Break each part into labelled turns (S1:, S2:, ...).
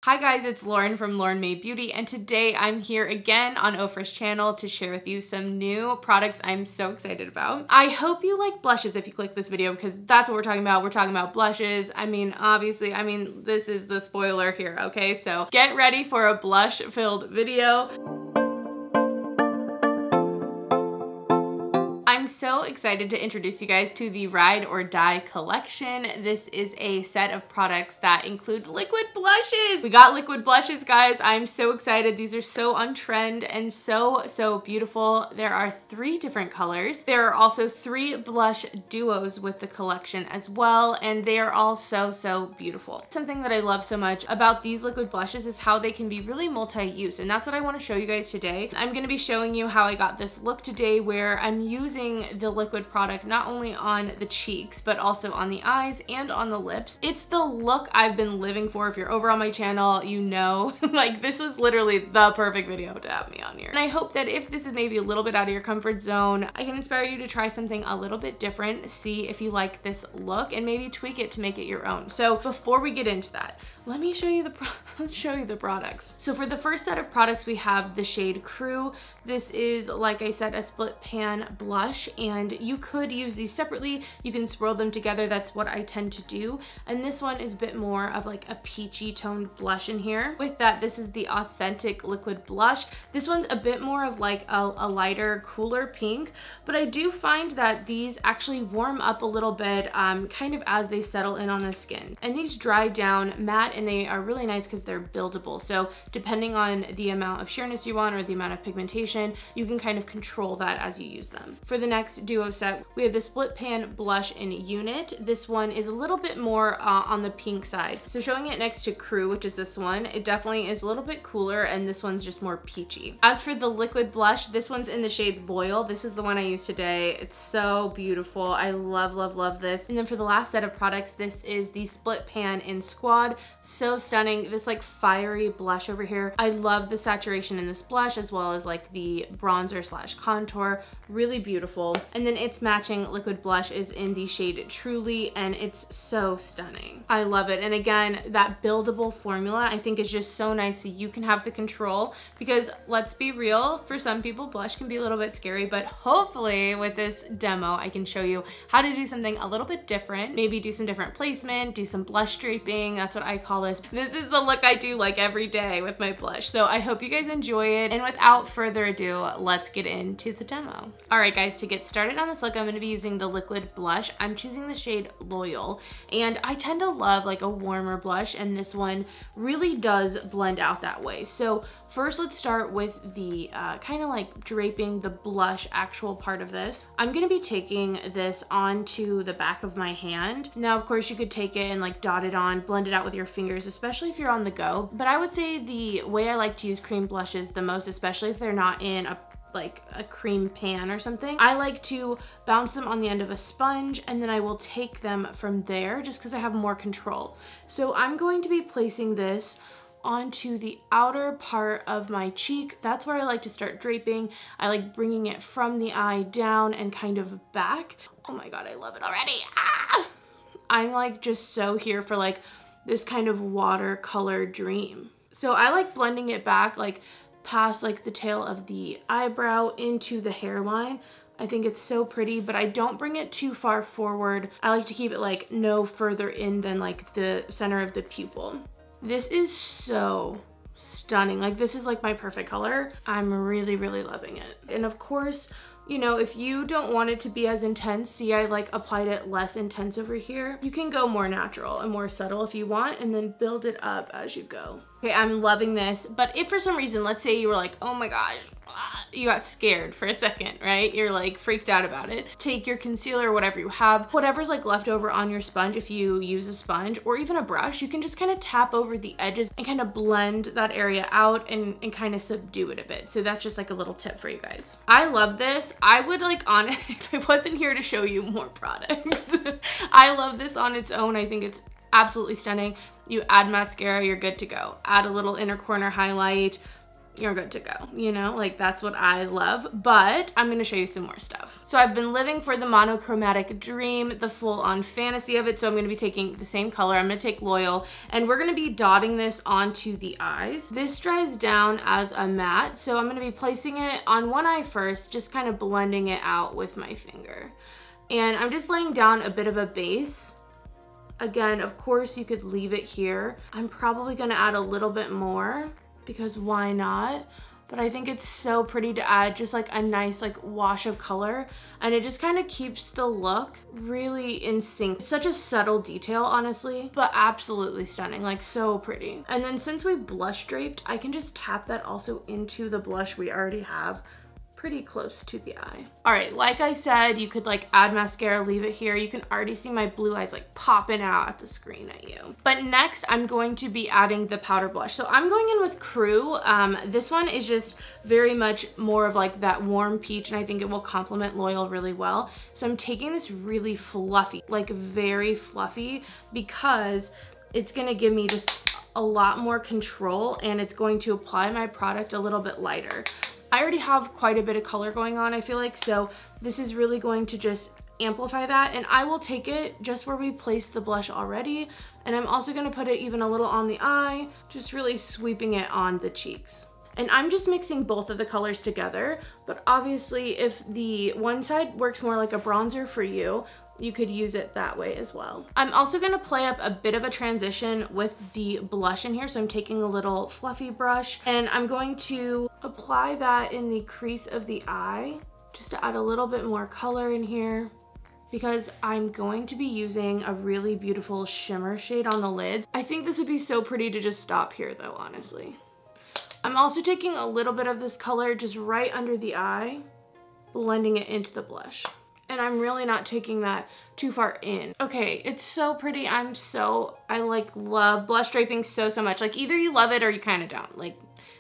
S1: Hi guys, it's Lauren from Lauren Made Beauty, and today I'm here again on OFRA's channel to share with you some new products I'm so excited about. I hope you like blushes if you click this video, because that's what we're talking about. We're talking about blushes. Obviously, this is the spoiler here, okay? So get ready for a blush-filled video. I'm so excited to introduce you guys to the Ride or Die collection. This is a set of products that include liquid blushes. We got liquid blushes, guys. I'm so excited. These are so on trend and so beautiful. There are 3 different colors. There are also 3 blush duos with the collection as well, and they are all so beautiful. Something that I love so much about these liquid blushes is how they can be really multi-use, and that's what I want to show you guys today. I'm going to be showing you how I got this look today, where I'm using the liquid product not only on the cheeks but also on the eyes and on the lips. It's the look I've been living for. If you're over on my channel, you know, like, this was literally the perfect video to have me on here. And I hope that if this is maybe a little bit out of your comfort zone, I can inspire you to try something a little bit different, see if you like this look, and maybe tweak it to make it your own. So before we get into that, let me show you the products. So for the first set of products, we have the shade Crew. This is, like I said, a split pan blush, and you could use these separately. You can swirl them together. That's what I tend to do. And this one is a bit more of like a peachy toned blush in here. With that, this is the Authentic Liquid Blush. This one's a bit more of like a lighter, cooler pink, but I do find that these actually warm up a little bit kind of as they settle in on the skin. And these dry down matte, and they are really nice because they're buildable. So depending on the amount of sheerness you want or the amount of pigmentation, you can kind of control that as you use them. For the next duo set, we have the Split Pan Blush in Unit. This one is a little bit more on the pink side. So showing it next to Crew, which is this one, it definitely is a little bit cooler, and this one's just more peachy. As for the liquid blush, this one's in the shade Loyal. This is the one I used today. It's so beautiful. I love this. And then for the last set of products, this is the Split Pan in Squad. So stunning. This like fiery blush over here. I love the saturation in this blush, as well as like the bronzer slash contour. Really beautiful. And then its matching liquid blush is in the shade Truly, and it's so stunning. I love it. And again, that buildable formula I think is just so nice, so you can have the control, because let's be real, for some people blush can be a little bit scary, but hopefully with this demo I can show you how to do something a little bit different. Maybe do some different placement, do some blush draping. That's what I call this. This is the look I do like every day with my blush. So I hope you guys enjoy it, and without further ado, let's get into the demo. All right guys, to get started on this look, I'm going to be using the liquid blush. I'm choosing the shade Loyal, and I tend to love like a warmer blush, and this one really does blend out that way. So first, let's start with the kind of like draping the blush actual part of this. I'm going to be taking this onto the back of my hand. Now, of course, you could take it and like dot it on, blend it out with your fingers, especially if you're on the go. But I would say the way I like to use cream blushes the most, especially if they're not in a cream pan or something, I like to bounce them on the end of a sponge, and then I will take them from there just because I have more control. So I'm going to be placing this onto the outer part of my cheek. That's where I like to start draping. I like bringing it from the eye down and kind of back. Oh my god, I love it already. Ah! I'm like just so here for like this kind of watercolor dream. So I like blending it back like past like the tail of the eyebrow into the hairline. I think it's so pretty, but I don't bring it too far forward. I like to keep it like no further in than like the center of the pupil. This is so stunning. Like, this is like my perfect color. I'm really loving it. And of course, you know, if you don't want it to be as intense, see, I like applied it less intense over here. You can go more natural and more subtle if you want, and then build it up as you go. Okay, I'm loving this, but if for some reason, let's say you were like, oh my gosh, you got scared for a second, right? You're like freaked out about it. Take your concealer, whatever you have, whatever's like left over on your sponge, if you use a sponge or even a brush, you can just kind of tap over the edges and kind of blend that area out and kind of subdue it a bit. So that's just like a little tip for you guys. I love this. I would like on it, if I wasn't here to show you more products. I love this on its own. I think it's absolutely stunning. You add mascara, you're good to go. Add a little inner corner highlight, you're good to go, you know? Like, that's what I love, but I'm gonna show you some more stuff. So I've been living for the monochromatic dream, the full-on fantasy of it, so I'm gonna be taking the same color. I'm gonna take Loyal, and we're gonna be dotting this onto the eyes. This dries down as a matte, so I'm gonna be placing it on one eye first, just kind of blending it out with my finger. And I'm just laying down a bit of a base. Again, of course, you could leave it here. I'm probably gonna add a little bit more because why not? But I think it's so pretty to add just like a nice like wash of color, and it just kind of keeps the look really in sync. It's such a subtle detail, honestly, but absolutely stunning, like so pretty. And then since we blush draped, I can just tap that also into the blush we already have pretty close to the eye. All right, like I said, you could like add mascara, leave it here. You can already see my blue eyes like popping out at the screen at you. But next, I'm going to be adding the powder blush. So I'm going in with Crew. This one is just very much more of like that warm peach, and I think it will complement Loyal really well. So I'm taking this really fluffy, like very fluffy, because it's gonna give me just a lot more control, and it's going to apply my product a little bit lighter. I already have quite a bit of color going on, I feel like, so this is really going to just amplify that. And I will take it just where we placed the blush already, and I'm also going to put it even a little on the eye, just really sweeping it on the cheeks. And I'm just mixing both of the colors together, but obviously if the one side works more like a bronzer for you, you could use it that way as well. I'm also gonna play up a bit of a transition with the blush in here. So I'm taking a little fluffy brush, and I'm going to apply that in the crease of the eye, just to add a little bit more color in here, because I'm going to be using a really beautiful shimmer shade on the lids. I think this would be so pretty to just stop here though, honestly. I'm also taking a little bit of this color just right under the eye, blending it into the blush. And I'm really not taking that too far in. Okay, it's so pretty. I like love blush draping so much. Like either you love it or you kind of don't. Like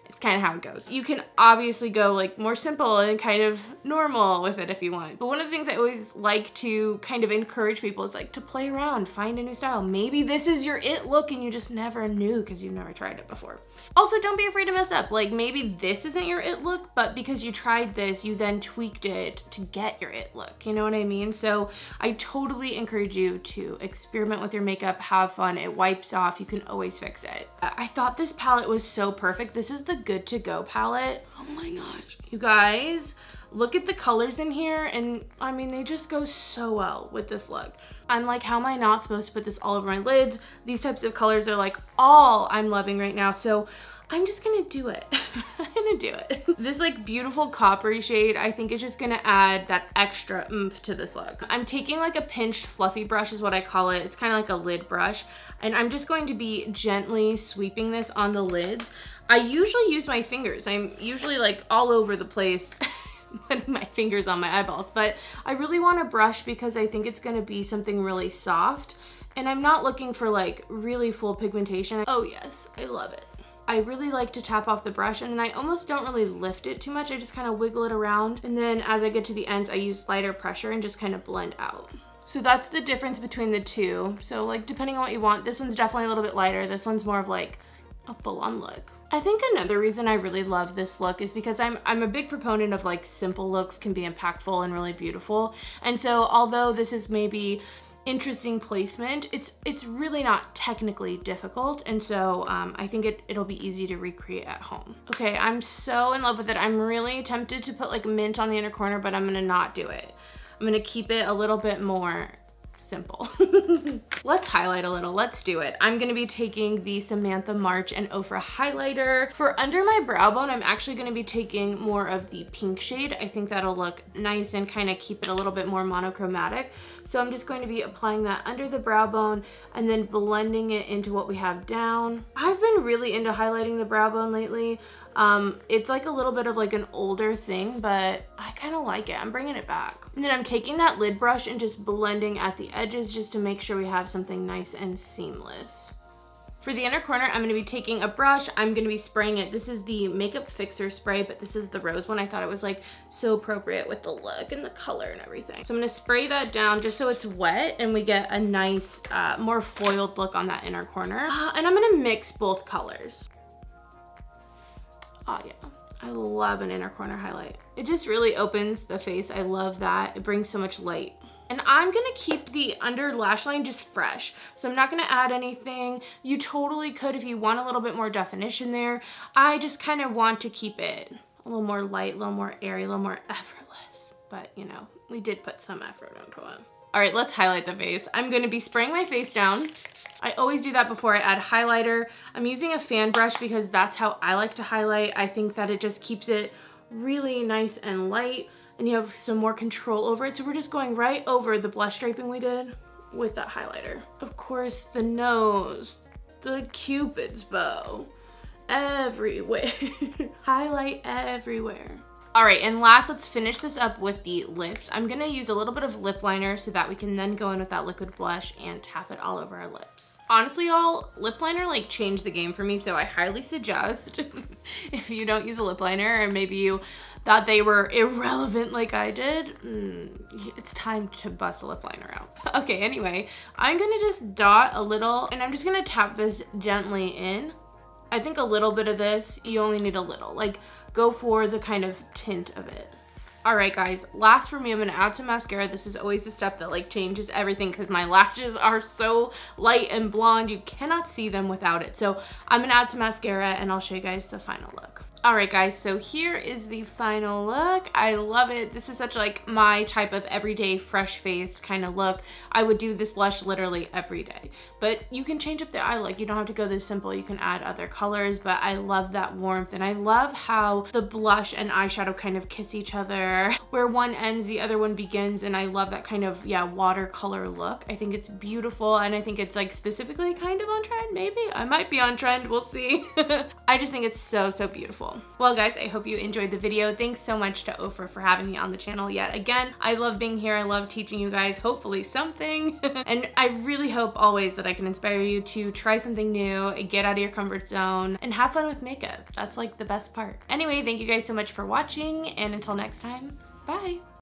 S1: it's kind of how it goes. You can obviously go like more simple and kind of normal with it if you want. But one of the things I always like to kind of encourage people is like to play around, find a new style. Maybe this is your it look and you just never knew because you've never tried it before. Also, don't be afraid to mess up. Like maybe this isn't your it look, but because you tried this, you then tweaked it to get your it look. You know what I mean? So I totally encourage you to experiment with your makeup, have fun. It wipes off. You can always fix it. I thought this palette was so perfect. This is the Good to Go palette. Oh my gosh. You guys, look at the colors in here, and I mean, they just go so well with this look. I'm like, how am I not supposed to put this all over my lids? These types of colors are like all I'm loving right now, so I'm just gonna do it. I'm gonna do it. This like beautiful coppery shade, I think is just gonna add that extra oomph to this look. I'm taking like a pinched fluffy brush is what I call it. It's kind of like a lid brush, and I'm just going to be gently sweeping this on the lids. I usually use my fingers. I'm usually like all over the place putting my fingers on my eyeballs, but I really want a brush because I think it's gonna be something really soft, and I'm not looking for like really full pigmentation. Oh yes, I love it. I really like to tap off the brush, and then I almost don't really lift it too much. I just kind of wiggle it around, and then as I get to the ends, I use lighter pressure and just kind of blend out. So that's the difference between the two. So like depending on what you want, this one's definitely a little bit lighter. This one's more of like a full-on look. I think another reason I really love this look is because I'm a big proponent of like simple looks can be impactful and really beautiful. And so although this is maybe interesting placement, it's really not technically difficult, and so I think it'll be easy to recreate at home. Okay, I'm so in love with it. I'm really tempted to put like mint on the inner corner, but I'm gonna not do it. I'm gonna keep it a little bit more simple. Let's highlight a little. Let's do it. I'm gonna be taking the Samantha March and OFRA highlighter. For under my brow bone, I'm actually gonna be taking more of the pink shade. I think that'll look nice and kind of keep it a little bit more monochromatic. So I'm just going to be applying that under the brow bone and then blending it into what we have down. I've been really into highlighting the brow bone lately. It's like a little bit of like an older thing, but I kind of like it. I'm bringing it back. And then I'm taking that lid brush and just blending at the edges just to make sure we have something nice and seamless. For the inner corner, I'm gonna be taking a brush. I'm gonna be spraying it. This is the Makeup Fixer spray, but this is the rose one. I thought it was like so appropriate with the look and the color and everything. So I'm gonna spray that down just so it's wet and we get a nice, more foiled look on that inner corner. And I'm gonna mix both colors. Oh yeah, I love an inner corner highlight. It just really opens the face. I love that. It brings so much light. And I'm gonna keep the under lash line just fresh. So I'm not gonna add anything. You totally could if you want a little bit more definition there. I just kind of want to keep it a little more light, a little more airy, a little more effortless. But you know, we did put some effort into it. All right, let's highlight the face. I'm gonna be spraying my face down. I always do that before I add highlighter. I'm using a fan brush because that's how I like to highlight. I think that it just keeps it really nice and light and you have some more control over it. So we're just going right over the blush draping we did with that highlighter. Of course, the nose, the Cupid's bow, everywhere. Highlight everywhere. All right, and last, let's finish this up with the lips. I'm gonna use a little bit of lip liner so that we can then go in with that liquid blush and tap it all over our lips. Honestly, y'all, lip liner like changed the game for me, so I highly suggest if you don't use a lip liner or maybe you thought they were irrelevant like I did, it's time to bust a lip liner out. Okay, anyway, I'm gonna just dot a little and I'm just gonna tap this gently in. I think a little bit of this, you only need a little, like go for the kind of tint of it. All right, guys, last for me, I'm gonna add some mascara. This is always a step that like changes everything because my lashes are so light and blonde, you cannot see them without it. So I'm gonna add some mascara and I'll show you guys the final look. All right, guys, so here is the final look. I love it. This is such like my type of everyday fresh face kind of look. I would do this blush literally every day, but you can change up the eye look. You don't have to go this simple. You can add other colors, but I love that warmth and I love how the blush and eyeshadow kind of kiss each other. Where one ends, the other one begins, and I love that kind of, yeah, watercolor look. I think it's beautiful and I think it's like specifically kind of on trend, maybe. I might be on trend, we'll see. I just think it's so, so beautiful. Well guys, I hope you enjoyed the video. Thanks so much to OFRA for having me on the channel yet again. I love being here. I love teaching you guys hopefully something. And I really hope always that I can inspire you to try something new, get out of your comfort zone, and have fun with makeup. That's like the best part. Anyway, thank you guys so much for watching, and until next time, bye.